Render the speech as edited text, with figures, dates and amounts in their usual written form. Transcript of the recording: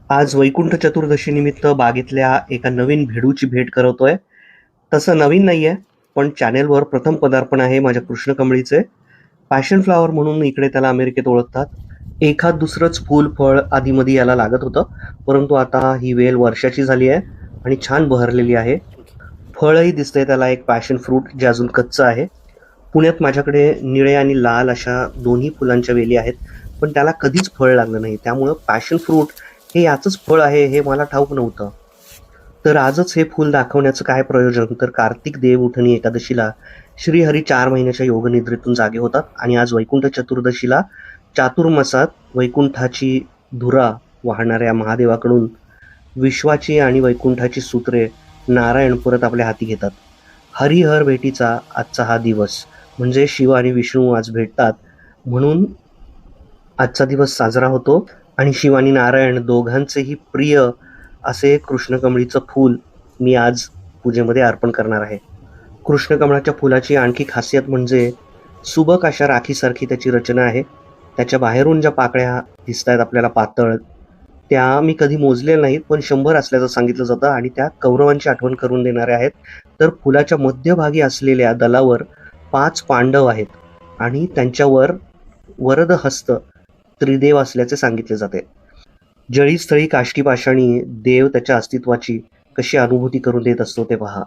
आज वैकुंठ चतुर्दशी निमित्त बागेतल्या एका नवीन भेडूची भेट करवतोय. तसं नवीन नाहीये, पण चॅनेलवर प्रथम पदार्पण आहे माझ्या कृष्णकमळीचे. पॅशन फ्लॉवर म्हणून इकडे त्याला अमेरिकेत ओळखतात. एखाद दुसरंच फूल, फळ आधी-मधी याला लागत होतं, परंतु आता ही वेल वर्षाची झाली आहे आणि छान बहरलेली आहे. फळही दिसतंय त्याला, एक पॅशन फ्रूट जे अजून कच्चं आहे. पुण्यात माझ्याकडे निळे आणि लाल अशा दोन्ही फुलांच्या वेली आहेत, पण त्याला कधीच फळ लागलं नाही. त्यामुळं पॅशन फ्रूट हे याचंच फळ आहे हे मला ठाऊक नव्हतं. तर आजच हे फूल दाखवण्याचं काय प्रयोजन? तर कार्तिक देव उठणी एकादशीला श्रीहरी 4 महिन्याच्या योगनिद्रेतून जागे होतात आणि आज वैकुंठ चतुर्दशीला चातुर्मासात वैकुंठाची धुरा वाहणाऱ्या महादेवाकडून विश्वाची आणि वैकुंठाची सूत्रे नारायण परत आपल्या हाती घेतात. हरिहर भेटीचा आजचा हा दिवस, म्हणजे शिव आणि विष्णू आज भेटतात म्हणून आजचा दिवस साजरा होतो. आणि शिव आणि नारायण दोघांचेही प्रिय असे कृष्णकमळीचं फूल मी आज पूजेमध्ये अर्पण करणार आहे. कृष्णकमळाच्या फुलाची आणखी खासियत म्हणजे सुबक अशा राखीसारखी त्याची रचना आहे. त्याच्या बाहेरून ज्या पाकळ्या दिसतायत आपल्याला पातळ, त्या मी कधी मोजलेल्या नाहीत, पण 100 असल्याचं सांगितलं जातं आणि त्या कौरवांची आठवण करून देणाऱ्या आहेत. तर फुलाच्या मध्यभागी असलेल्या दलावर 5 पांडव आहेत आणि त्यांच्यावर वरद हस्त त्रिदेव असल्याचे सांगितले जाते. जळी स्थळी काष्टी पाषाणी देव त्याच्या अस्तित्वाची कशी अनुभूती करून देत असतो ते पहा.